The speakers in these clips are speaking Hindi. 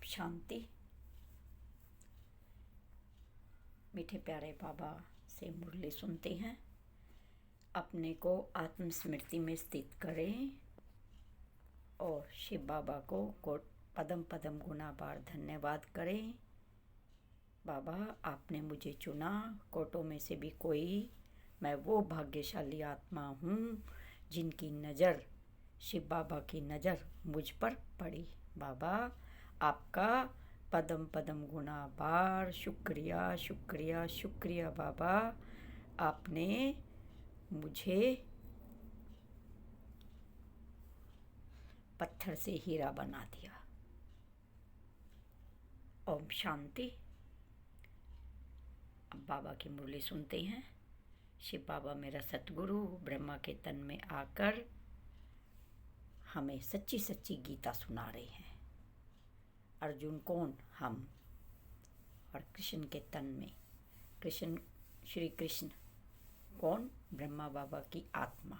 शांति। मीठे प्यारे बाबा से मुरली सुनते हैं। अपने को आत्मस्मृति में स्थित करें और शिव बाबा को पदम पदम गुना बार धन्यवाद करें। बाबा, आपने मुझे चुना, कोटों में से भी कोई मैं वो भाग्यशाली आत्मा हूँ जिनकी नज़र, शिव बाबा की नज़र मुझ पर पड़ी। बाबा, आपका पदम पदम गुना बार शुक्रिया शुक्रिया शुक्रिया। बाबा, आपने मुझे पत्थर से हीरा बना दिया। ओम शांति। अब बाबा की मुरली सुनते हैं। शिव बाबा मेरा सतगुरु ब्रह्मा के तन में आकर हमें सच्ची सच्ची गीता सुना रहे हैं। अर्जुन कौन? हम। और कृष्ण के तन में कृष्ण, श्री कृष्ण कौन? ब्रह्मा बाबा की आत्मा।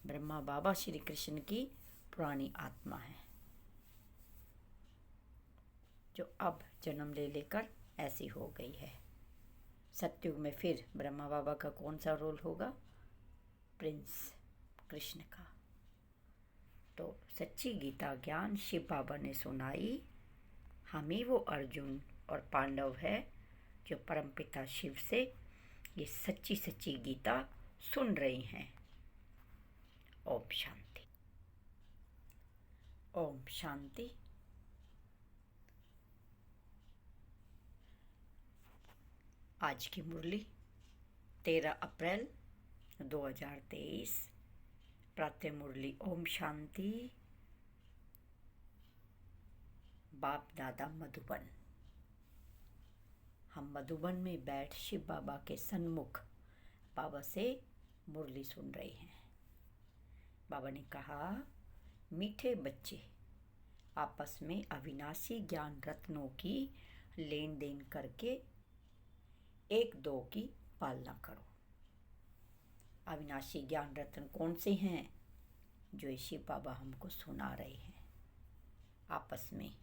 ब्रह्मा बाबा श्री कृष्ण की पुरानी आत्मा है, जो अब जन्म ले लेकर ऐसी हो गई है। सतयुग में फिर ब्रह्मा बाबा का कौन सा रोल होगा? प्रिंस कृष्ण का। तो सच्ची गीता ज्ञान शिव बाबा ने सुनाई। हम ही वो अर्जुन और पांडव है जो परमपिता शिव से ये सच्ची सच्ची गीता सुन रही हैं। ओम शांति। ओम शांति। आज की मुरली 13 अप्रैल 2023। प्रातः मुरली ओम शांति। बाप दादा मधुबन। हम मधुबन में बैठ शिव बाबा के सन्मुख बाबा से मुरली सुन रहे हैं। बाबा ने कहा, मीठे बच्चे, आपस में अविनाशी ज्ञान रत्नों की लेन देन करके एक दो की पालना करो। अविनाशी ज्ञान रत्न कौन से हैं? जो ये शिव बाबा हमको सुना रहे हैं। आपस में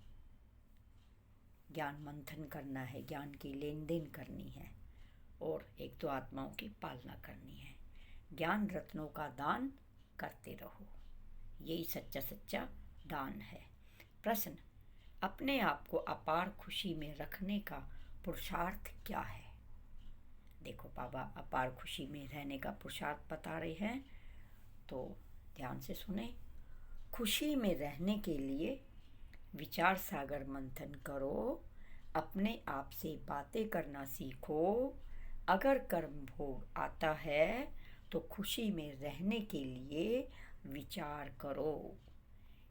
ज्ञान मंथन करना है, ज्ञान की लेन देन करनी है और एक दो आत्माओं की पालना करनी है। ज्ञान रत्नों का दान करते रहो, यही सच्चा सच्चा दान है। प्रश्न, अपने आप को अपार खुशी में रखने का पुरुषार्थ क्या है? देखो, बाबा अपार खुशी में रहने का पुरुषार्थ बता रहे हैं, तो ध्यान से सुने। खुशी में रहने के लिए विचार सागर मंथन करो, अपने आप से बातें करना सीखो। अगर कर्म भोग आता है तो खुशी में रहने के लिए विचार करो।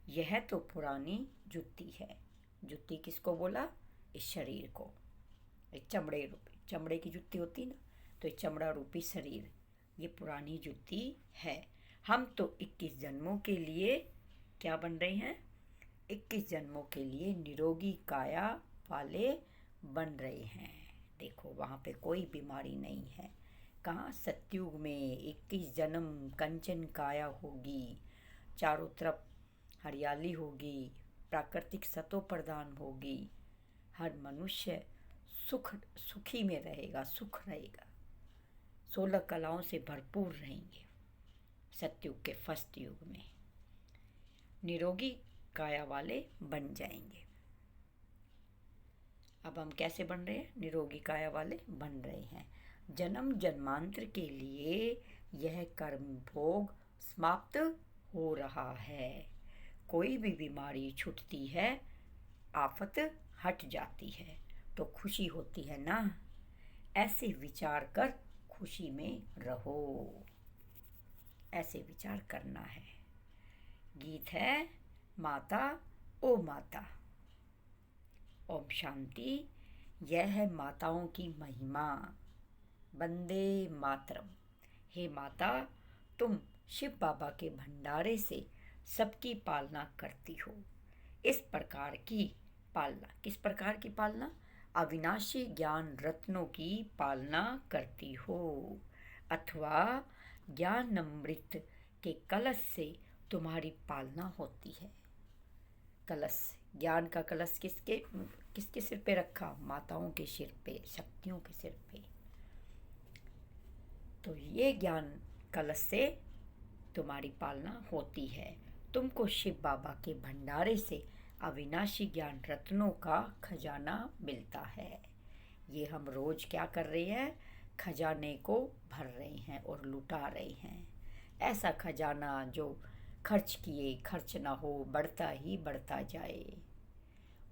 यह तो पुरानी जुत्ती है। जुत्ती किसको बोला? इस शरीर को। चमड़े की जुत्ती होती ना, तो ये चमड़ा रूपी शरीर, ये पुरानी जुत्ती है। हम तो 21 जन्मों के लिए क्या बन रहे हैं? 21 जन्मों के लिए निरोगी काया वाले बन रहे हैं। देखो, वहाँ पे कोई बीमारी नहीं है। कहाँ? सतयुग में 21 जन्म कंचन काया होगी, चारों तरफ हरियाली होगी, प्राकृतिक सतो प्रदान होगी। हर मनुष्य सुखी में रहेगा, सुख रहेगा। 16 कलाओं से भरपूर रहेंगे। सतयुग के फर्स्ट युग में निरोगी काया वाले बन जाएंगे। अब हम कैसे बन रहे हैं? निरोगी काया वाले बन रहे हैं। जन्म जन्मांतर के लिए यह कर्म भोग समाप्त हो रहा है। कोई भी बीमारी छूटती है, आफत हट जाती है, तो खुशी होती है ना। ऐसे विचार कर खुशी में रहो। ऐसे विचार करना है। गीत है, माता ओ माता। ओम शांति। यह है माताओं की महिमा। वंदे मातरम। हे माता, तुम शिव बाबा के भंडारे से सबकी पालना करती हो। इस प्रकार की पालना, किस प्रकार की पालना? अविनाशी ज्ञान रत्नों की पालना करती हो, अथवा ज्ञान अमृत के कलश से तुम्हारी पालना होती है। कलश ज्ञान का कलश किसके किसके सिर पे रखा? माताओं के सिर पे, शक्तियों के सिर पे। तो ये ज्ञान कलश से तुम्हारी पालना होती है। तुमको शिव बाबा के भंडारे से अविनाशी ज्ञान रत्नों का खजाना मिलता है। ये हम रोज क्या कर रहे हैं? खजाने को भर रहे हैं और लुटा रहे हैं। ऐसा खजाना जो खर्च किए खर्च ना हो, बढ़ता ही बढ़ता जाए।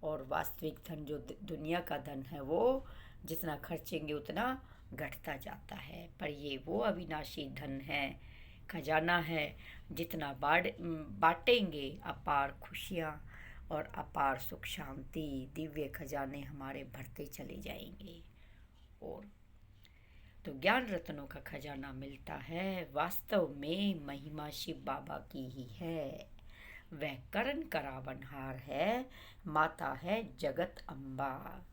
और वास्तविक धन जो दुनिया का धन है वो जितना खर्चेंगे उतना घटता जाता है। पर ये वो अविनाशी धन है, खजाना है, जितना बांटेंगे अपार खुशियाँ और अपार सुख शांति, दिव्य खजाने हमारे भरते चले जाएंगे। और तो ज्ञान रत्नों का खजाना मिलता है, वास्तव में महिमा शिव बाबा की ही है। वह करण करावनहार है, माता है जगत अम्बा।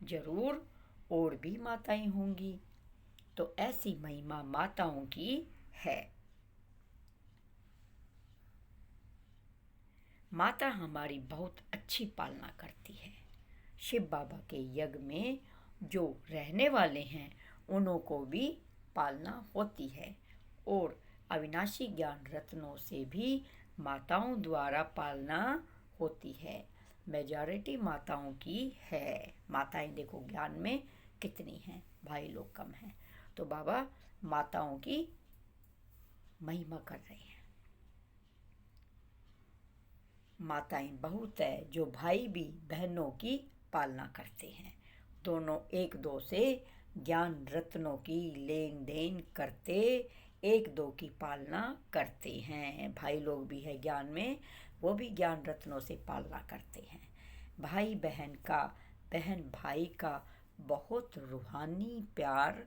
जरूर और भी माताएं होंगी, तो ऐसी महिमा माताओं की है। माता हमारी बहुत अच्छी पालना करती है। शिव बाबा के यज्ञ में जो रहने वाले हैं उन्हों को भी पालना होती है। और अविनाशी ज्ञान रत्नों से भी माताओं द्वारा पालना होती है। मेजॉरिटी माताओं की है। माताएं देखो ज्ञान में कितनी हैं, भाई लोग कम हैं। तो बाबा माताओं की महिमा कर रहे हैं। माताएं बहुत है जो भाई भी बहनों की पालना करते हैं। दोनों एक दो से ज्ञान रत्नों की लेन देन करते, एक दो की पालना करते हैं। भाई लोग भी है ज्ञान में, वो भी ज्ञान रत्नों से पालना करते हैं। भाई बहन का, बहन भाई का बहुत रूहानी प्यार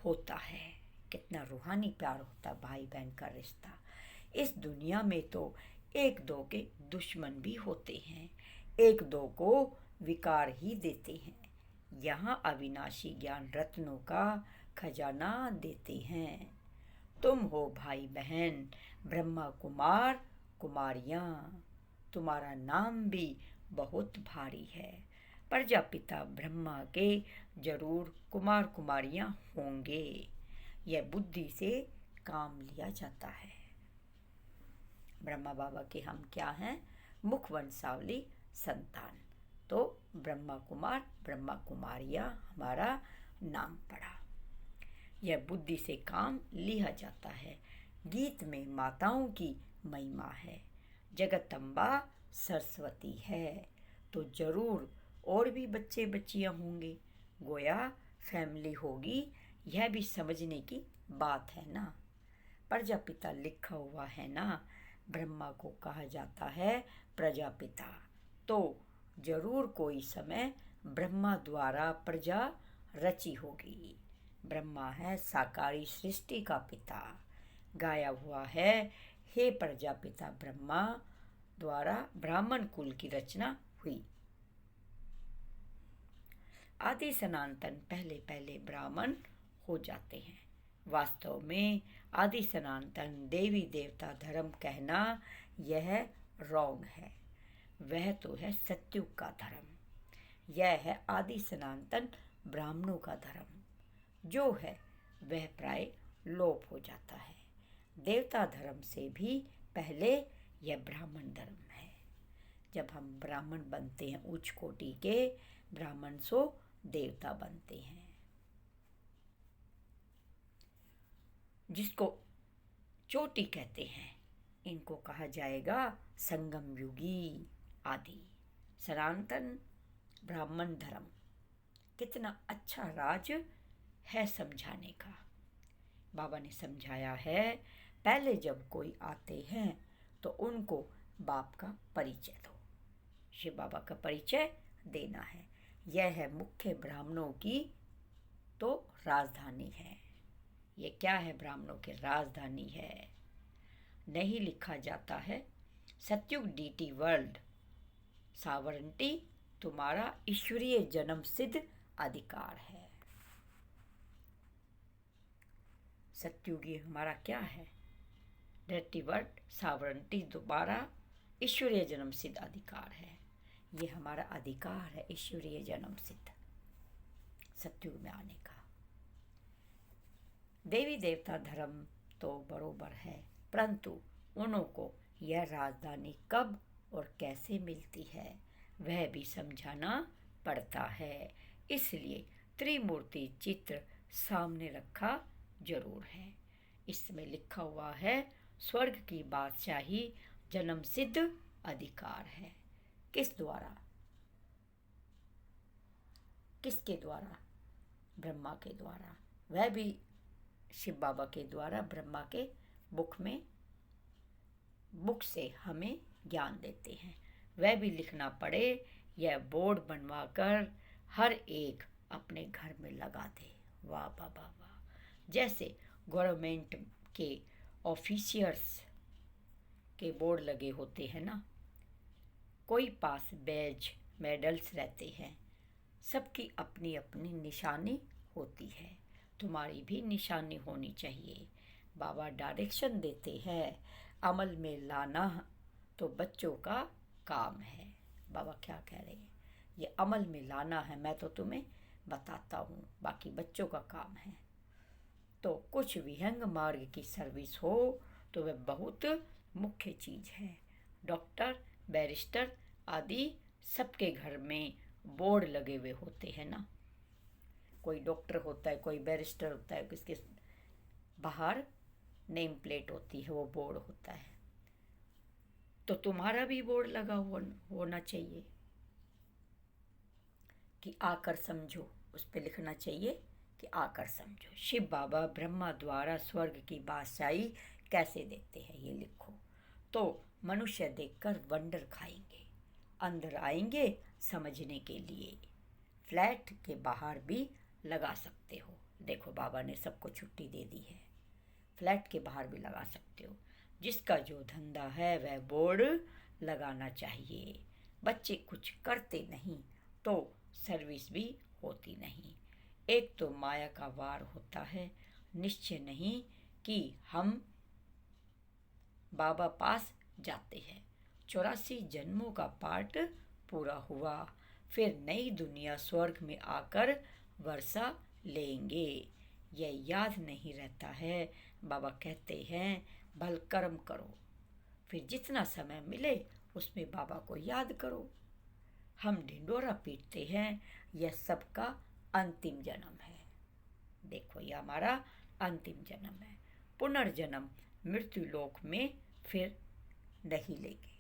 होता है। कितना रूहानी प्यार होता है भाई बहन का रिश्ता। इस दुनिया में तो एक दो के दुश्मन भी होते हैं, एक दो को विकार ही देते हैं। यहाँ अविनाशी ज्ञान रत्नों का खजाना देते हैं। तुम हो भाई बहन, ब्रह्मा कुमार कुमारियाँ। तुम्हारा नाम भी बहुत भारी है। प्रजापिता ब्रह्मा के जरूर कुमार कुमारियाँ होंगे। यह बुद्धि से काम लिया जाता है। ब्रह्मा बाबा के हम क्या हैं? मुख वंशावली संतान। तो ब्रह्मा कुमार ब्रह्मा कुमारियाँ हमारा नाम पड़ा। यह बुद्धि से काम लिया जाता है। गीत में माताओं की महिमा है। जगदम्बा सरस्वती है, तो जरूर और भी बच्चे बच्चियाँ होंगे, गोया फैमिली होगी। यह भी समझने की बात है ना। प्रजापिता लिखा हुआ है ना, ब्रह्मा को कहा जाता है प्रजापिता। तो जरूर कोई समय ब्रह्मा द्वारा प्रजा रची होगी। ब्रह्मा है साकारी सृष्टि का पिता। गाया हुआ है, हे प्रजापिता ब्रह्मा द्वारा ब्राह्मण कुल की रचना हुई। आदि सनातन पहले पहले ब्राह्मण हो जाते हैं। वास्तव में आदि सनातन देवी देवता धर्म कहना यह रॉन्ग है। वह तो है सत्युग का धर्म। यह है आदि सनातन ब्राह्मणों का धर्म। जो है वह प्राय लोप हो जाता है। देवता धर्म से भी पहले यह ब्राह्मण धर्म है। जब हम ब्राह्मण बनते हैं, उच्च कोटि के ब्राह्मण सो देवता बनते हैं। जिसको चोटी कहते हैं, इनको कहा जाएगा संगम युगी आदि सनातन ब्राह्मण धर्म। कितना अच्छा राज है समझाने का। बाबा ने समझाया है, पहले जब कोई आते हैं तो उनको बाप का परिचय दो। शिव बाबा का परिचय देना है। यह है मुख्य ब्राह्मणों की तो राजधानी है। ये क्या है? ब्राह्मणों की राजधानी है। नहीं लिखा जाता है सत्युग डीटी वर्ल्ड सावरंटी तुम्हारा ईश्वरीय जन्म सिद्ध अधिकार है। सत्युग ये हमारा क्या है? डीटी वर्ल्ड सावरंटी तुम्हारा ईश्वरीय जन्म सिद्ध अधिकार है। ये हमारा अधिकार है ईश्वरीय जन्म सिद्ध सत्युग में आने का। देवी देवता धर्म तो बरोबर है, परंतु उन्हों को यह राजधानी कब और कैसे मिलती है वह भी समझाना पड़ता है। इसलिए त्रिमूर्ति चित्र सामने रखा जरूर है। इसमें लिखा हुआ है स्वर्ग की बादशाही जन्म सिद्ध अधिकार है। किस द्वारा? किसके द्वारा? ब्रह्मा के द्वारा। वह भी शिव बाबा के द्वारा ब्रह्मा के बुक से हमें ज्ञान देते हैं। वह भी लिखना पड़े, यह बोर्ड बनवाकर हर एक अपने घर में लगा दे। वाह बाबा वाह। जैसे गवर्नमेंट के ऑफिशियर्स के बोर्ड लगे होते हैं ना, कोई पास बैज मेडल्स रहते हैं, सबकी अपनी अपनी निशानी होती है। तुम्हारी भी निशानी होनी चाहिए। बाबा डायरेक्शन देते हैं, अमल में लाना तो बच्चों का काम है। बाबा क्या कह रहे हैं? ये अमल में लाना है, मैं तो तुम्हें बताता हूँ, बाकी बच्चों का काम है। तो कुछ विहंग मार्ग की सर्विस हो तो वह बहुत मुख्य चीज़ है। डॉक्टर, बैरिस्टर आदि सबके घर में बोर्ड लगे हुए होते हैं ना। कोई डॉक्टर होता है, कोई बैरिस्टर होता है, किसके बाहर नेम प्लेट होती है, वो बोर्ड होता है। तो तुम्हारा भी बोर्ड लगा होना चाहिए कि आकर समझो। उस पर लिखना चाहिए कि आकर समझो। शिव बाबा ब्रह्मा द्वारा स्वर्ग की बादशाही कैसे देते हैं ये लिखो। तो मनुष्य देखकर वंडर खाएंगे, अंदर आएंगे समझने के लिए। फ्लैट के बाहर भी लगा सकते हो। देखो बाबा ने सबको छुट्टी दे दी है, फ्लैट के बाहर भी लगा सकते हो। जिसका जो धंधा है वह बोर्ड लगाना चाहिए। बच्चे कुछ करते नहीं तो सर्विस भी होती नहीं। एक तो माया का वार होता है, निश्चय नहीं कि हम बाबा पास जाते हैं। 84 जन्मों का पाठ पूरा हुआ, फिर नई दुनिया स्वर्ग में आकर वर्षा लेंगे। यह याद नहीं रहता है। बाबा कहते हैं भल कर्म करो, फिर जितना समय मिले उसमें बाबा को याद करो। हम ढिंडोरा पीटते हैं, यह सबका अंतिम जन्म है। देखो यह हमारा अंतिम जन्म है। पुनर्जन्म मृत्यु लोक में फिर नहीं लेंगे।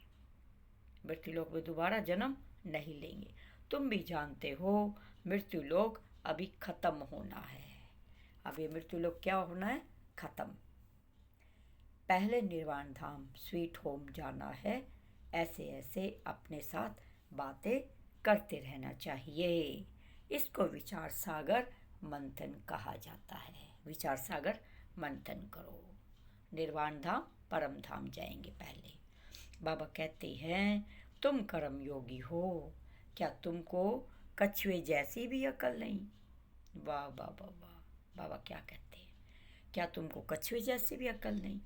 मृत्यु लोक में दोबारा जन्म नहीं लेंगे। तुम भी जानते हो मृत्यु लोक अभी खत्म होना है। अब ये मृत्यु लोक क्या होना है? खत्म। पहले निर्वाण धाम स्वीट होम जाना है। ऐसे ऐसे अपने साथ बातें करते रहना चाहिए। इसको विचार सागर मंथन कहा जाता है। विचार सागर मंथन करो। निर्वाण धाम परम धाम जाएंगे पहले। बाबा कहते हैं तुम कर्म योगी हो, क्या तुमको कछुए जैसी भी अकल नहीं? वाह वाह वाह वाह। बाबा क्या कहते हैं? क्या तुमको कछुए जैसी भी अकल नहीं?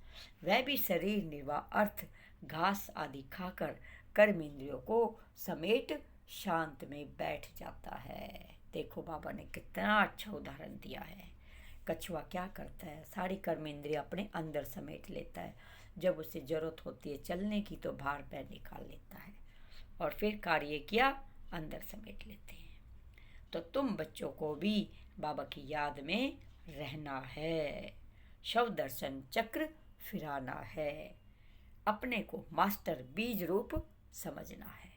वह भी शरीर निर्वाह अर्थ घास आदि खाकर कर्म इंद्रियों को समेट शांत में बैठ जाता है। देखो बाबा ने कितना अच्छा उदाहरण दिया है। कछुआ क्या करता है? सारी कर्म इंद्रिय अपने अंदर समेट लेता है। जब उसे जरूरत होती है चलने की तो बाहर पैर निकाल लेता है और फिर कार्य किया अंदर समेट लेते हैं। तो तुम बच्चों को भी बाबा की याद में रहना है। शव दर्शन चक्र फिराना है। अपने को मास्टर बीज रूप समझना है।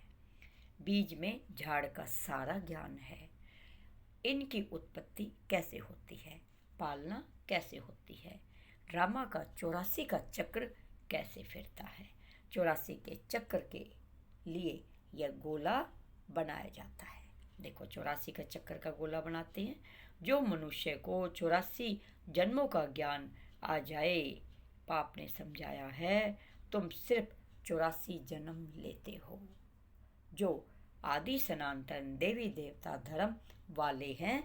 बीज में झाड़ का सारा ज्ञान है। इनकी उत्पत्ति कैसे होती है, पालना कैसे होती है, ड्रामा का 84 का चक्र कैसे फिरता है। 84 के चक्र के लिए यह गोला बनाया जाता है। देखो 84 का चक्कर का गोला बनाते हैं। जो मनुष्य को 84 जन्मों का ज्ञान आ जाए, पाप ने समझाया है तुम सिर्फ 84 जन्म लेते हो। जो आदि सनातन देवी देवता धर्म वाले हैं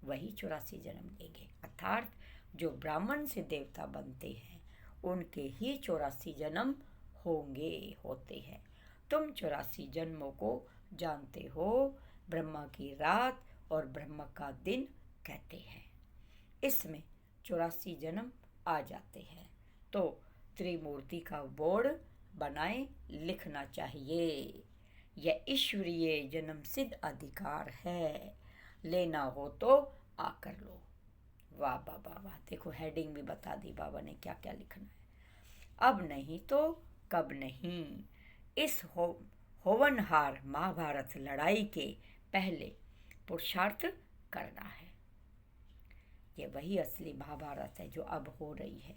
वही 84 जन्म लेंगे। अर्थात जो ब्राह्मण से देवता बनते हैं उनके ही 84 जन्म होते हैं। तुम 84 जन्मों को जानते हो ब्रह्मा की रात और ब्रह्मा का दिन कहते हैं। इसमें 84 जन्म आ जाते हैं। तो त्रिमूर्ति का बोर्ड बनाए लिखना चाहिए। यह ईश्वरीय जन्म सिद्ध अधिकार है, लेना हो तो आकर लो। वाह बाबा वाह, देखो हेडिंग भी बता दी बाबा ने क्या क्या लिखना है। अब नहीं तो कब नहीं, इस होवनहार महाभारत लड़ाई के पहले पुरुषार्थ करना है। ये वही असली महाभारत है जो अब हो रही है।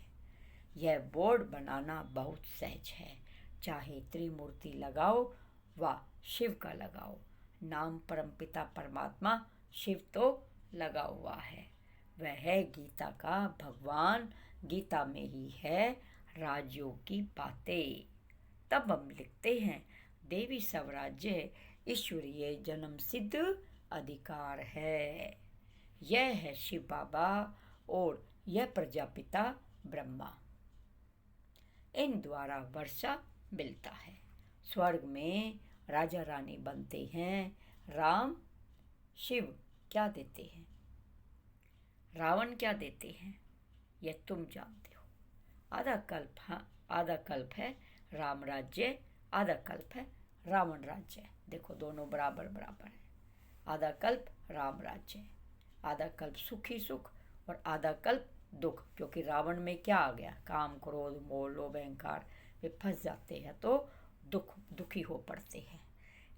यह बोर्ड बनाना बहुत सहज है, चाहे त्रिमूर्ति लगाओ व शिव का लगाओ। नाम परमपिता परमात्मा शिव तो लगा हुआ है। वह है गीता का भगवान, गीता में ही है राजयोग की बातें। तब हम लिखते हैं देवी स्वराज्य ईश्वरीय जन्म सिद्ध अधिकार है। यह है शिव बाबा और यह प्रजापिता ब्रह्मा, इन द्वारा वर्षा मिलता है। स्वर्ग में राजा रानी बनते हैं। राम शिव क्या देते हैं, रावण क्या देते हैं, यह तुम जानते हो। आधा कल्प है राम राज्य, आधा कल्प है रावण राज्य। देखो दोनों बराबर बराबर है। आधा कल्प राम राज्य, आधा कल्प सुखी सुख और आधा कल्प दुख, क्योंकि रावण में क्या आ गया, काम क्रोध मोह लोभ अहंकार, वे फंस जाते हैं तो दुखी हो पड़ते हैं।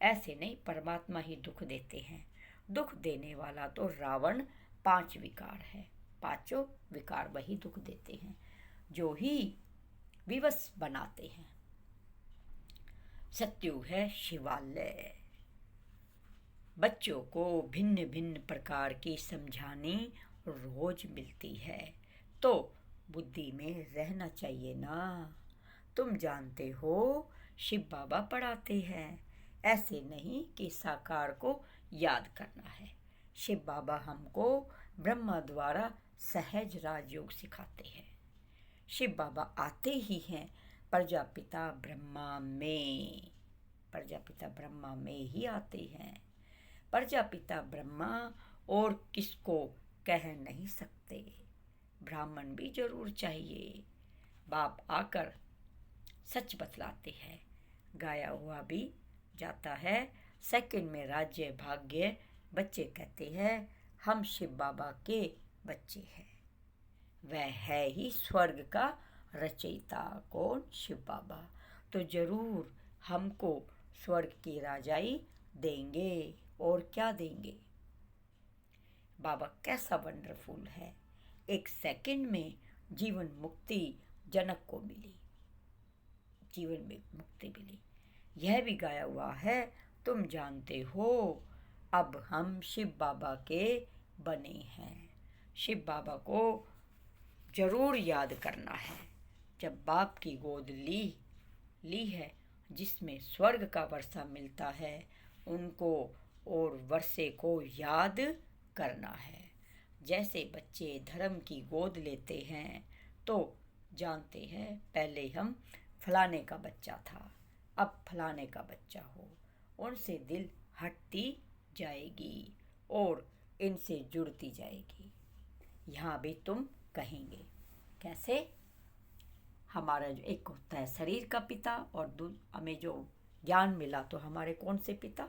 ऐसे नहीं, परमात्मा ही दुख देते हैं। दुख देने वाला तो रावण 5 विकार है, 5 विकार वही दुख देते हैं, जो ही विवश बनाते हैं। सत्यु है शिवालय। बच्चों को भिन्न भिन्न प्रकार की समझानी रोज मिलती है, तो बुद्धि में रहना चाहिए ना। तुम जानते हो शिव बाबा पढ़ाते हैं, ऐसे नहीं कि साकार को याद करना है। शिव बाबा हमको ब्रह्मा द्वारा सहज राजयोग सिखाते हैं। शिव बाबा आते ही हैं प्रजापिता ब्रह्मा में, प्रजापिता ब्रह्मा में ही आते हैं। प्रजापिता ब्रह्मा और किसको कह नहीं सकते, ब्राह्मण भी जरूर चाहिए। बाप आकर सच बतलाते हैं, गाया हुआ भी जाता है। सेकंड में राज्य भाग्य बच्चे कहते हैं हम शिव बाबा के बच्चे हैं। वह है ही स्वर्ग का रचयिता। कौन, शिव बाबा। तो जरूर हमको स्वर्ग की राजाई देंगे। और क्या देंगे, बाबा कैसा वंडरफुल है। एक सेकंड में जीवन मुक्ति जनक को मिली, जीवन में मुक्ति मिली। यह भी गाया हुआ है, तुम जानते हो अब हम शिव बाबा के बने हैं। शिव बाबा को जरूर याद करना है। जब बाप की गोद ली है, जिसमें स्वर्ग का वर्षा मिलता है, उनको और वर्षे को याद करना है। जैसे बच्चे धर्म की गोद लेते हैं तो जानते हैं पहले हम फलाने का बच्चा था, अब फलाने का बच्चा हो, उनसे दिल हटती जाएगी और इनसे जुड़ती जाएगी। यहाँ भी तुम कहेंगे कैसे, हमारा जो एक होता है शरीर का पिता और हमें जो ज्ञान मिला तो हमारे कौन से पिता,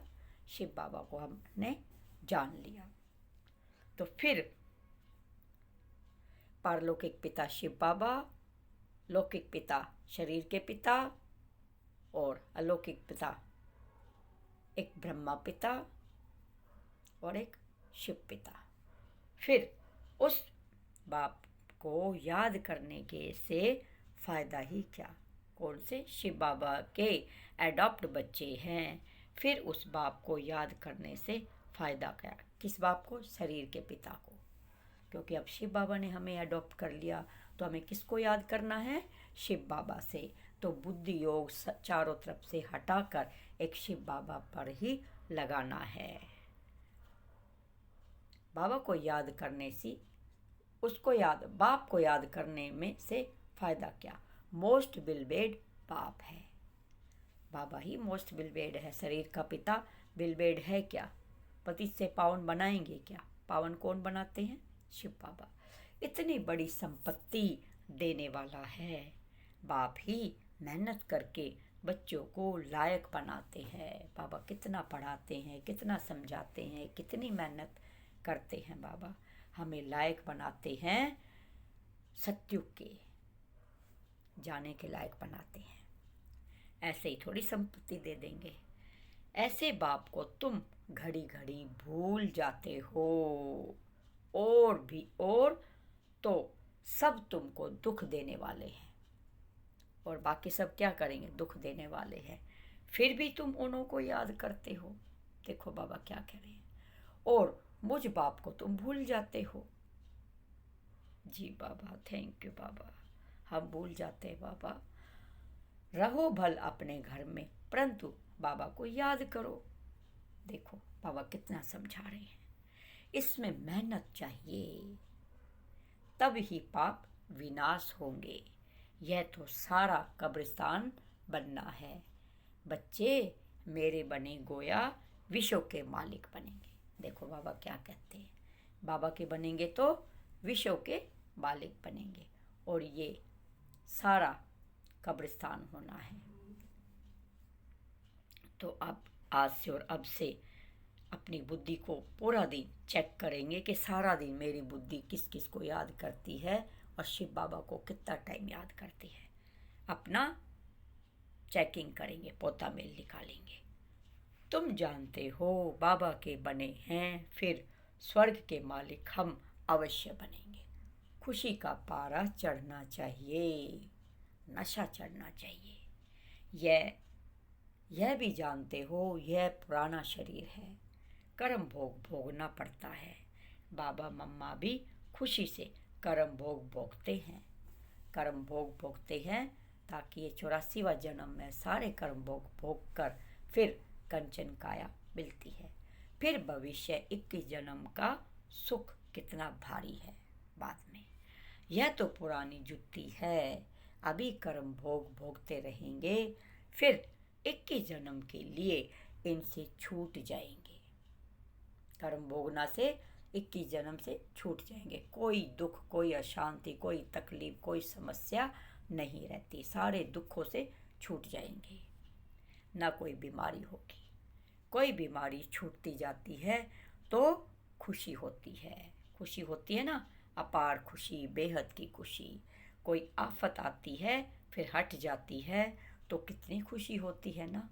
शिव बाबा को हमने जान लिया। तो फिर पारलौकिक पिता शिव बाबा, लौकिक पिता शरीर के पिता और अलौकिक पिता एक ब्रह्मा पिता और एक शिव पिता। फिर उस बाप को याद करने के से फायदा ही क्या, कौन से, शिव बाबा के एडॉप्ट बच्चे हैं। फिर उस बाप को याद करने से फायदा क्या, किस बाप को, शरीर के पिता को, क्योंकि अब शिव बाबा ने हमें अडॉप्ट कर लिया तो हमें किसको याद करना है, शिव बाबा से। तो बुद्धि योग चारों तरफ से हटाकर एक शिव बाबा पर ही लगाना है। बाबा को याद करने से बाप को याद करने में से फायदा क्या, मोस्ट बिलवेड बाप है। बाबा ही मोस्ट बिलवेड है। शरीर का पिता बिलवेड है क्या? पति से पावन बनाएंगे क्या? पावन कौन बनाते हैं? शिव बाबा। इतनी बड़ी संपत्ति देने वाला है। बाप ही मेहनत करके बच्चों को लायक बनाते हैं। बाबा कितना पढ़ाते हैं, कितना समझाते हैं, कितनी मेहनत करते हैं। बाबा हमें लायक बनाते हैं, सत्युग के जाने के लायक बनाते हैं। ऐसे ही थोड़ी संपत्ति दे देंगे। ऐसे बाप को तुम घड़ी घड़ी भूल जाते हो। और भी और तो सब तुमको दुख देने वाले हैं, और बाकी सब क्या करेंगे? दुख देने वाले हैं। फिर भी तुम उन्हों को याद करते हो। देखो बाबा क्या कह रहे हैं। और मुझ बाप को तुम भूल जाते हो। जी बाबा, थैंक यू बाबा। हम भूल जाते हैं बाबा। रहो भल अपने घर में, परंतु बाबा को याद करो। देखो बाबा कितना समझा रहे हैं। इसमें मेहनत चाहिए, तब ही पाप विनाश होंगे। यह तो सारा कब्रिस्तान बनना है। बच्चे मेरे बने गोया विश्व के मालिक बनेंगे। देखो बाबा क्या कहते हैं। बाबा के बनेंगे तो विश्व के मालिक बनेंगे, और ये सारा कब्रिस्तान होना है। तो अब आज से और अब से अपनी बुद्धि को पूरा दिन चेक करेंगे कि सारा दिन मेरी बुद्धि किस किस को याद करती है और शिव बाबा को कितना टाइम याद करती है। अपना चेकिंग करेंगे, पोता मेल निकालेंगे। तुम जानते हो बाबा के बने हैं, फिर स्वर्ग के मालिक हम अवश्य बनेंगे। खुशी का पारा चढ़ना चाहिए, नशा चढ़ना चाहिए। यह भी जानते हो यह पुराना शरीर है, कर्म भोग भोगना पड़ता है। बाबा मम्मा भी खुशी से कर्म भोग भोगते हैं। कर्म भोग भोगते हैं ताकि ये 84वां जन्म में सारे कर्म भोग भोग कर फिर कंचन काया मिलती है। फिर भविष्य 21 जन्म का सुख कितना भारी है बाद में। यह तो पुरानी जुत्ती है, अभी कर्म भोग भोगते रहेंगे, फिर 21 जन्म के लिए इनसे छूट जाएंगे। कर्म भोगना से 21 जन्म से छूट जाएंगे। कोई दुख, कोई अशांति, कोई तकलीफ, कोई समस्या नहीं रहती। सारे दुखों से छूट जाएंगे। ना कोई बीमारी होगी। कोई बीमारी छूटती जाती है तो खुशी होती है। खुशी होती है ना, अपार खुशी, बेहद की खुशी। कोई आफत आती है फिर हट जाती है तो कितनी खुशी होती है ना।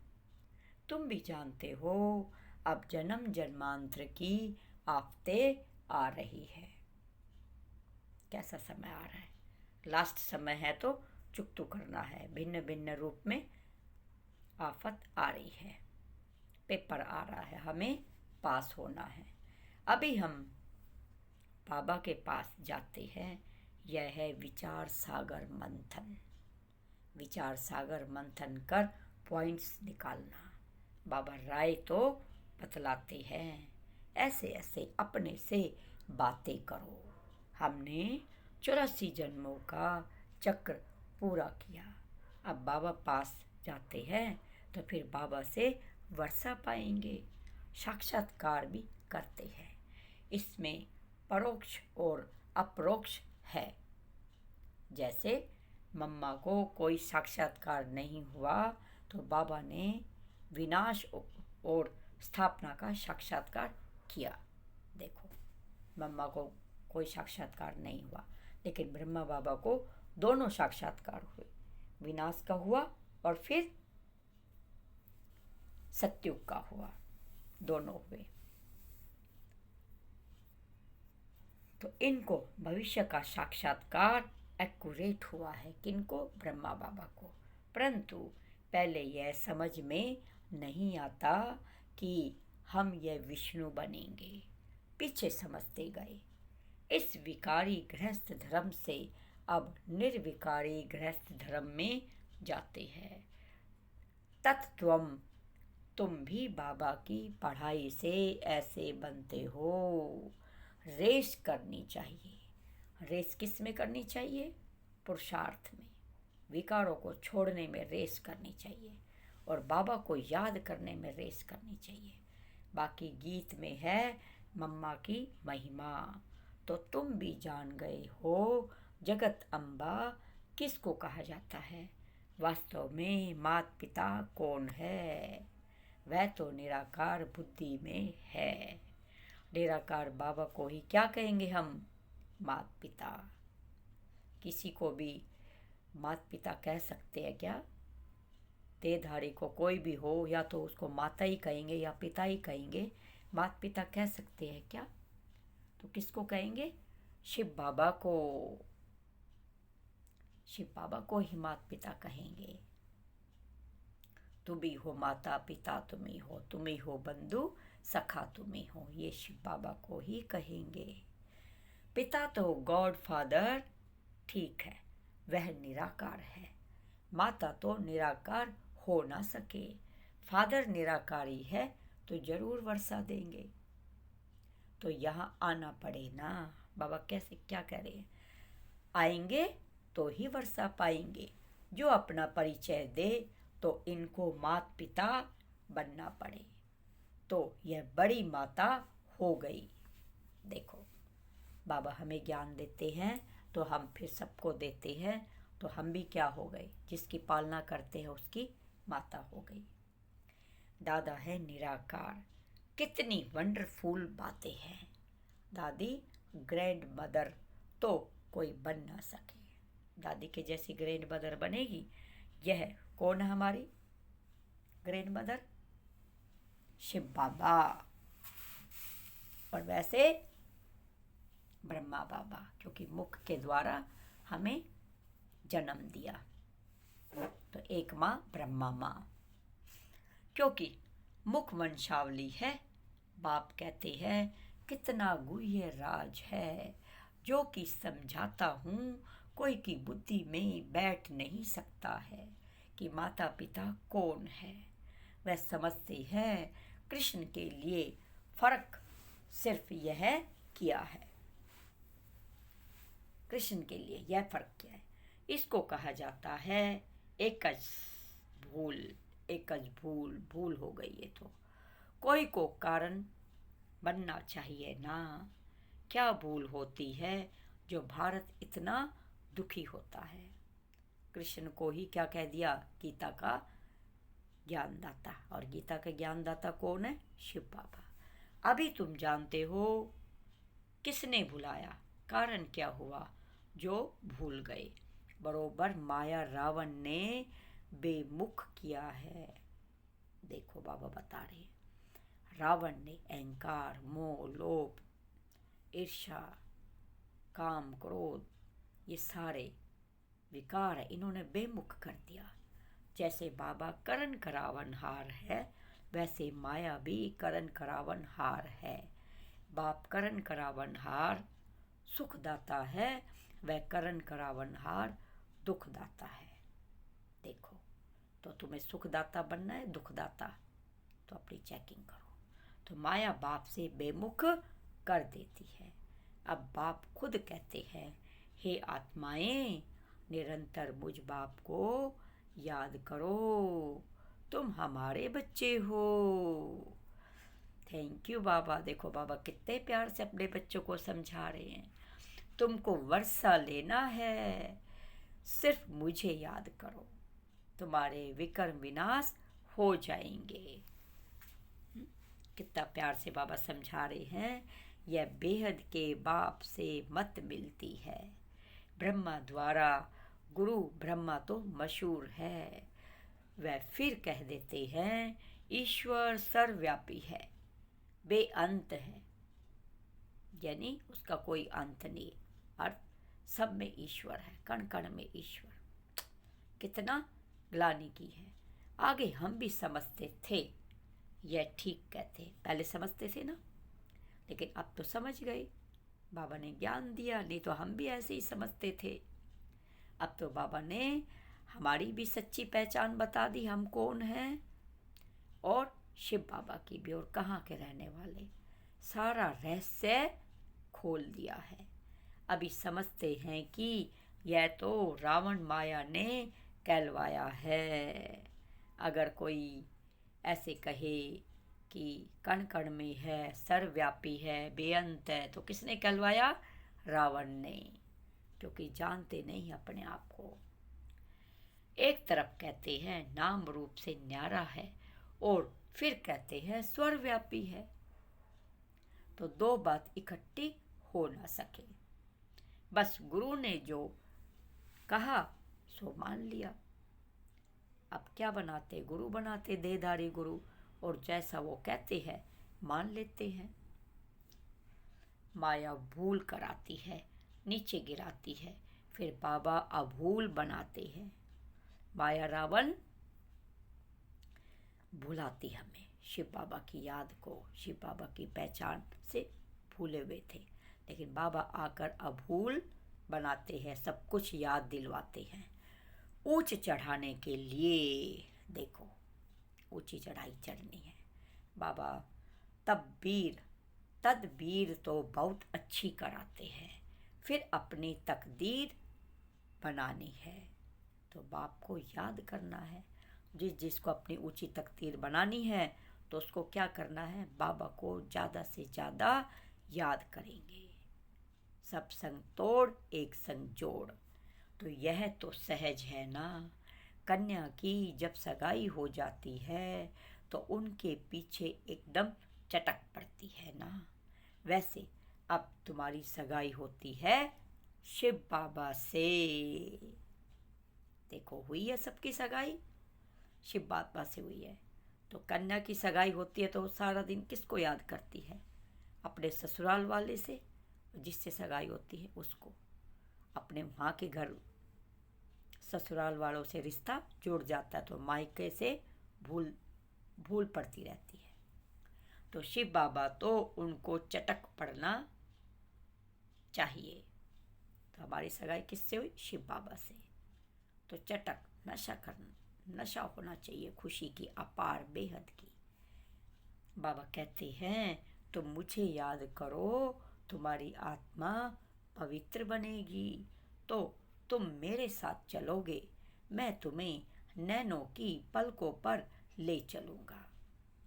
तुम भी जानते हो अब जन्म जन्मांतर की आफतें आ रही है। कैसा समय आ रहा है? लास्ट समय है तो चुकतू करना है। भिन्न भिन्न रूप में आफत आ रही है। पेपर आ रहा है, हमें पास होना है। अभी हम बाबा के पास जाते हैं। यह है विचार सागर मंथन। विचार सागर मंथन कर पॉइंट्स निकालना। बाबा राय तो बतलाते हैं, ऐसे ऐसे अपने से बातें करो। हमने 84 जन्मों का चक्र पूरा किया। अब बाबा पास जाते हैं तो फिर बाबा से वर्षा पाएंगे। साक्षात्कार भी करते हैं। इसमें परोक्ष और अपरोक्ष है। जैसे मम्मा को कोई साक्षात्कार नहीं हुआ तो बाबा ने विनाश और स्थापना का साक्षात्कार किया। देखो मम्मा को कोई साक्षात्कार नहीं हुआ, लेकिन ब्रह्मा बाबा को दोनों साक्षात्कार हुए। विनाश का हुआ और फिर सत्युग का हुआ, दोनों हुए। तो इनको भविष्य का साक्षात्कार एक्यूरेट हुआ है। किनको? ब्रह्मा बाबा को। परंतु पहले यह समझ में नहीं आता कि हम यह विष्णु बनेंगे। पीछे समझते गए। इस विकारी गृहस्थ धर्म से अब निर्विकारी गृहस्थ धर्म में जाते हैं। तत्त्वम, तुम भी बाबा की पढ़ाई से ऐसे बनते हो। रेस करनी चाहिए। रेस किस में करनी चाहिए? पुरुषार्थ में। विकारों को छोड़ने में रेस करनी चाहिए। और बाबा को याद करने में रेस करनी चाहिए। बाकी गीत में है मम्मा की महिमा। तो तुम भी जान गए हो जगत अम्बा किसको कहा जाता है। वास्तव में माता पिता कौन है, वह तो निराकार बुद्धि में है। निराकार बाबा को ही क्या कहेंगे हम, माता पिता। किसी को भी माता पिता कह सकते हैं क्या? देहधारी को कोई भी हो या तो उसको माता ही कहेंगे या पिता ही कहेंगे, माता पिता कह सकते हैं क्या? तो किसको कहेंगे? शिव बाबा को। शिव बाबा को ही माता पिता कहेंगे। तुम ही हो माता पिता, तुम ही हो बंधु सखा, तुम ही हो, ये शिव बाबा को ही कहेंगे। पिता तो गॉड फादर ठीक है, वह निराकार है। माता तो निराकार हो ना सके, फादर निराकारी है तो जरूर वर्षा देंगे। तो यहाँ आना पड़े ना। बाबा कैसे क्या कह रहे हैं, आएंगे तो ही वर्षा पाएंगे। जो अपना परिचय दे तो इनको माता पिता बनना पड़े, तो यह बड़ी माता हो गई। देखो बाबा हमें ज्ञान देते हैं तो हम फिर सबको देते हैं, तो हम भी क्या हो गए, जिसकी पालना करते हैं उसकी माता हो गई। दादा है निराकार, कितनी वंडरफुल बातें हैं। दादी ग्रैंड मदर तो कोई बन ना सके, दादी के जैसी ग्रैंड मदर बनेगी। यह कौन है हमारी ग्रैंड मदर? शिव बाबा। और वैसे ब्रह्मा बाबा, क्योंकि मुख के द्वारा हमें जन्म दिया। तो एक माँ ब्रह्मा माँ, क्योंकि मुख वंशावली है। बाप कहते हैं कितना गुह्य राज है, जो कि समझाता हूँ कोई की बुद्धि में बैठ नहीं सकता है कि माता पिता कौन है। वह समझते हैं कृष्ण के लिए फर्क सिर्फ यह किया है, कृष्ण के लिए यह फर्क क्या है। इसको कहा जाता है एकज भूल। एकज भूल, भूल हो गई है तो कोई को कारण बनना चाहिए ना। क्या भूल होती है जो भारत इतना दुखी होता है। कृष्ण को ही क्या कह दिया, गीता का ज्ञानदाता। और गीता का ज्ञानदाता कौन है? शिव बाबा। अभी तुम जानते हो किसने भुलाया, कारण क्या हुआ जो भूल गए। बरोबर माया रावण ने बेमुख किया है। देखो बाबा बता रहे हैं, रावण ने अहंकार, मोह, लोभ, ईर्ष्या, काम, क्रोध, ये सारे विकार है, इन्होंने बेमुख कर दिया। जैसे बाबा करण करावन हार है, वैसे माया भी करण करावन हार है। बाप करण करावन हार सुखदाता है, वह करण करावन हार दुखदाता है। देखो तो तुम्हें सुखदाता बनना है दुखदाता, तो अपनी चेकिंग करो। तो माया बाप से बेमुख कर देती है। अब बाप खुद कहते हैं, हे आत्माएं निरंतर मुझ बाप को याद करो, तुम हमारे बच्चे हो। थैंक यू बाबा। देखो बाबा कितने प्यार से अपने बच्चों को समझा रहे हैं, तुमको वर्षा लेना है, सिर्फ मुझे याद करो, तुम्हारे विकर्म विनाश हो जाएंगे। कितना प्यार से बाबा समझा रहे हैं। यह बेहद के बाप से मत मिलती है। ब्रह्मा द्वारा गुरु ब्रह्मा तो मशहूर है। वह फिर कह देते हैं ईश्वर सर्वव्यापी है, बेअंत है, यानी उसका कोई अंत नहीं। अर्थ सब में ईश्वर है, कण कण में ईश्वर। कितना ग्लानि की है। आगे हम भी समझते थे, यह ठीक कहते, पहले समझते थे ना, लेकिन अब तो समझ गए, बाबा ने ज्ञान दिया। नहीं तो हम भी ऐसे ही समझते थे। अब तो बाबा ने हमारी भी सच्ची पहचान बता दी, हम कौन हैं, और शिव बाबा की भी, और कहाँ के रहने वाले, सारा रहस्य खोल दिया है। अभी समझते हैं कि यह तो रावण माया ने कहलवाया है। अगर कोई ऐसे कहे कि कण कण में है, सर्वव्यापी है, बेअंत है, तो किसने कहलवाया? रावण ने, क्योंकि जानते नहीं अपने आप को। एक तरफ कहते हैं नाम रूप से न्यारा है और फिर कहते हैं सर्वव्यापी है, तो दो बात इकट्ठी हो ना सके। बस गुरु ने जो कहा सो मान लिया। अब क्या बनाते? गुरु बनाते, देहधारी गुरु, और जैसा वो कहते हैं मान लेते हैं। माया भूल कराती है, नीचे गिराती है, फिर बाबा अभूल बनाते हैं। माया रावण भुलाती हमें शिव बाबा की याद को, शिव बाबा की पहचान से भूले हुए थे, लेकिन बाबा आकर अभूल बनाते हैं, सब कुछ याद दिलवाते हैं। ऊंच चढ़ाने के लिए देखो, ऊंची चढ़ाई चढ़नी है। बाबा तदबीर तो बहुत अच्छी कराते हैं, फिर अपनी तकदीर बनानी है। तो बाप को याद करना है। जिसको अपनी ऊंची तकदीर बनानी है तो उसको क्या करना है? बाबा को ज़्यादा से ज़्यादा याद करेंगे। सब संग तोड़ एक संग जोड़, तो यह तो सहज है ना। कन्या की जब सगाई हो जाती है तो उनके पीछे एकदम चटक पड़ती है ना। वैसे अब तुम्हारी सगाई होती है शिव बाबा से। देखो, हुई है सबकी सगाई, शिव बाबा से हुई है। तो कन्या की सगाई होती है तो सारा दिन किसको याद करती है? अपने ससुराल वाले से, जिससे सगाई होती है उसको। अपने वहाँ के घर ससुराल वालों से रिश्ता जुड़ जाता है तो मायके से भूल पड़ती रहती है। तो शिव बाबा तो उनको चटक पड़ना चाहिए। तो हमारी सगाई किससे हुई? शिव बाबा से। तो चटक नशा होना चाहिए, खुशी की अपार बेहद की। बाबा कहते हैं तुम मुझे याद करो, तुम्हारी आत्मा पवित्र बनेगी, तो तुम मेरे साथ चलोगे, मैं तुम्हें नैनों की पलकों पर ले चलूँगा।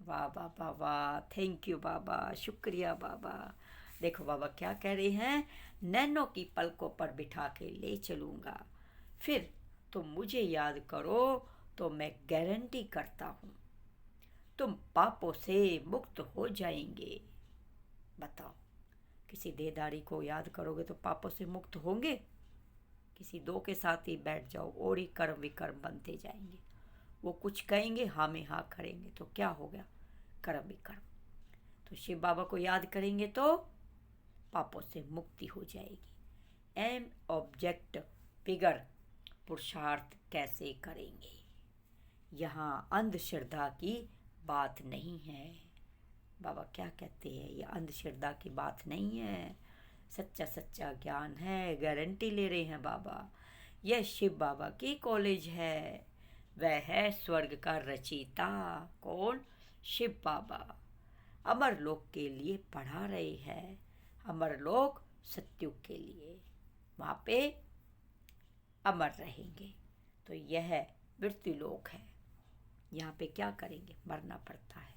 वाह बाबा वाह, थैंक यू बाबा, शुक्रिया बाबा। देखो बाबा क्या कह रहे हैं, नैनों की पलकों पर बिठा के ले चलूँगा, फिर तुम मुझे याद करो तो मैं गारंटी करता हूँ तुम पापों से मुक्त हो जाएंगे। बताओ, किसी देहधारी को याद करोगे तो पापों से मुक्त होंगे? किसी दो के साथ ही बैठ जाओ और ही कर्म विकर्म बनते जाएंगे। वो कुछ कहेंगे, हाँ में हाँ करेंगे, तो क्या हो गया? कर्म विकर्म। तो शिव बाबा को याद करेंगे तो पापों से मुक्ति हो जाएगी। एम ऑब्जेक्ट फिगर पुरुषार्थ कैसे करेंगे? यहाँ अंधश्रद्धा की बात नहीं है। बाबा क्या कहते हैं, ये अंधश्रद्धा की बात नहीं है, सच्चा सच्चा ज्ञान है। गारंटी ले रहे हैं बाबा। यह शिव बाबा की कॉलेज है, वह है स्वर्ग का रचयिता। कौन? शिव बाबा। अमरलोक के लिए पढ़ा रहे हैं, अमरलोक सत्युग के लिए, वहाँ पे अमर रहेंगे। तो यह मृत्युलोक है, यहाँ पे क्या करेंगे? मरना पड़ता है।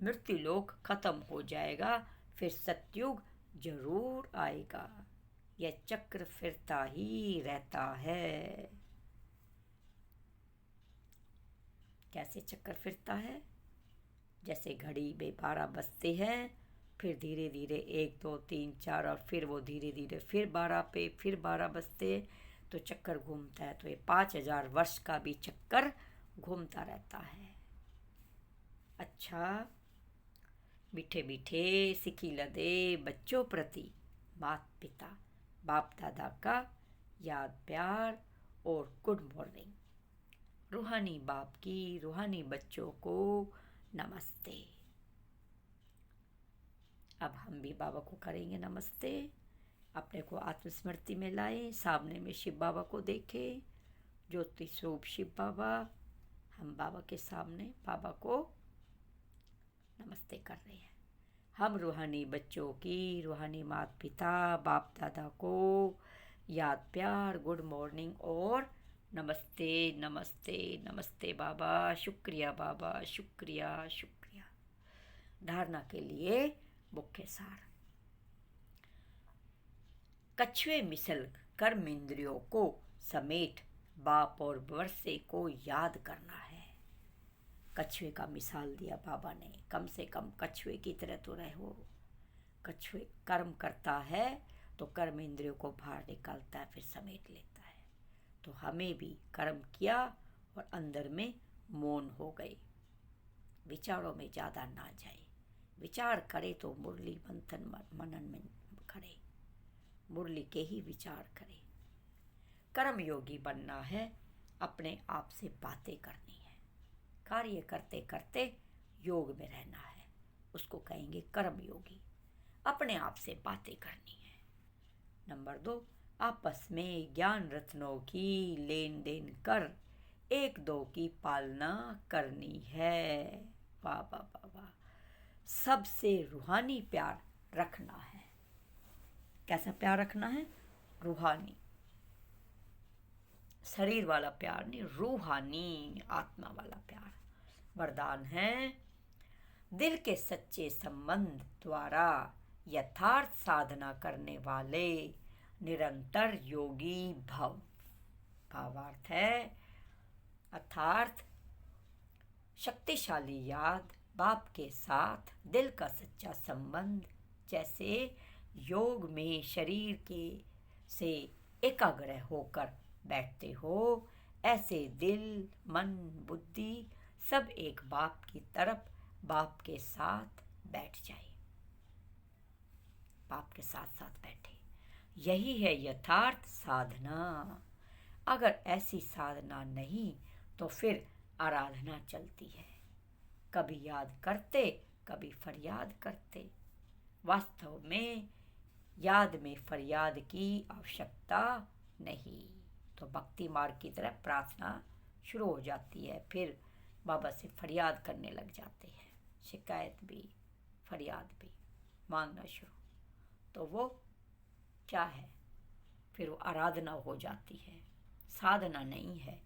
मृत्युलोक खत्म हो जाएगा, फिर सत्युग जरूर आएगा। यह चक्र फिरता ही रहता है। कैसे चक्कर फिरता है? जैसे घड़ी में 12 बजते हैं, फिर धीरे धीरे 1 2 3 4 और फिर वो धीरे धीरे फिर 12 पे फिर 12 बजते, तो चक्कर घूमता है। तो ये 5000 वर्ष का भी चक्कर घूमता रहता है। अच्छा, मीठे मीठे सिकी लदे बच्चों प्रति माता पिता बाप दादा का याद प्यार और गुड मॉर्निंग। रूहानी बाप की रूहानी बच्चों को नमस्ते। अब हम भी बाबा को करेंगे नमस्ते। अपने को आत्मस्मृति में लाएं, सामने में शिव बाबा को देखें, ज्योति स्वरूप शिव बाबा। हम बाबा के सामने बाबा को नमस्ते कर रहे हैं। हम रूहानी बच्चों की रूहानी माता पिता बाप दादा को याद प्यार गुड मॉर्निंग और नमस्ते नमस्ते नमस्ते बाबा, शुक्रिया बाबा, शुक्रिया शुक्रिया। धारणा के लिए मुख्य सार। कछुए मिसल कर्म इंद्रियों को समेट बाप और वर्षे को याद करना है। कछुए का मिसाल दिया बाबा ने, कम से कम कछुए की तरह तो रहो। कछुए कर्म करता है तो कर्म इंद्रियों को बाहर निकालता है, फिर समेट लेता है। तो हमें भी कर्म किया और अंदर में मौन हो गए, विचारों में ज़्यादा ना जाए। विचार करे तो मुरली मंथन मनन में करे, मुरली के ही विचार करे। कर्म योगी बनना है, अपने आप से बातें करनी है। कार्य करते करते योग में रहना है, उसको कहेंगे कर्म योगी। अपने आप से बातें करनी है। नंबर 2, आपस में ज्ञान रत्नों की लेन देन कर एक दो की पालना करनी है। वाह वाह वाह वाह। सबसे रूहानी प्यार रखना है। कैसा प्यार रखना है? रूहानी, शरीर वाला प्यार नहीं, रूहानी आत्मा वाला प्यार। वरदान है, दिल के सच्चे संबंध द्वारा यथार्थ साधना करने वाले निरंतर योगी भव। भावार्थ है, अर्थात शक्तिशाली याद, बाप के साथ दिल का सच्चा संबंध। जैसे योग में शरीर के से एकाग्र होकर बैठते हो, ऐसे दिल मन बुद्धि सब एक बाप की तरफ, बाप के साथ बैठ जाए, बाप के साथ साथ बैठे। यही है यथार्थ साधना। अगर ऐसी साधना नहीं तो फिर आराधना चलती है, कभी याद करते कभी फरियाद करते। वास्तव में याद में फरियाद की आवश्यकता नहीं। तो भक्ति मार्ग की तरह प्रार्थना शुरू हो जाती है, फिर बाबा से फरियाद करने लग जाते हैं, शिकायत भी फरियाद भी मांगना शुरू। तो वो क्या है? फिर वो आराधना हो जाती है, साधना नहीं है।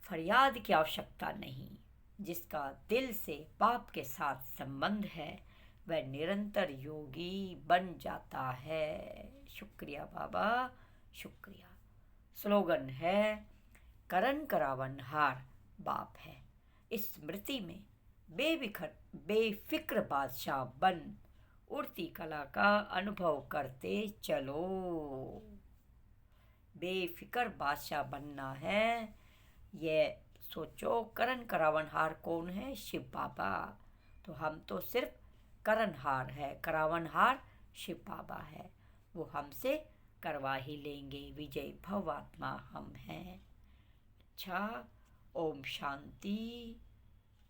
फरियाद की आवश्यकता नहीं। जिसका दिल से बाप के साथ संबंध है वह निरंतर योगी बन जाता है। शुक्रिया बाबा, शुक्रिया। स्लोगन है, करन करावन हार बाप है। इस स्मृति में बेफिक्र बादशाह बन उड़ती कला का अनुभव करते चलो। बेफिक्र बादशाह बनना है, ये सोचो। करण करावनहार कौन है? शिव बाबा। तो हम तो सिर्फ करणहार है, करावनहार शिव बाबा है। वो हमसे करवा ही लेंगे, विजय भव आत्मा हम हैं। अच्छा, ओम शांति,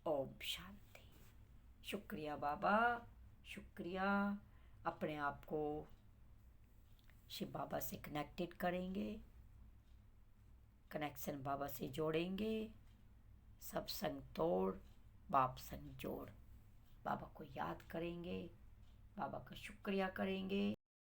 ओम शांति। शुक्रिया बाबा, शुक्रिया। अपने आप को शिव बाबा से कनेक्टेड करेंगे, कनेक्शन बाबा से जोड़ेंगे। सब संग तोड़, बाप संग जोड़। बाबा को याद करेंगे, बाबा का शुक्रिया करेंगे।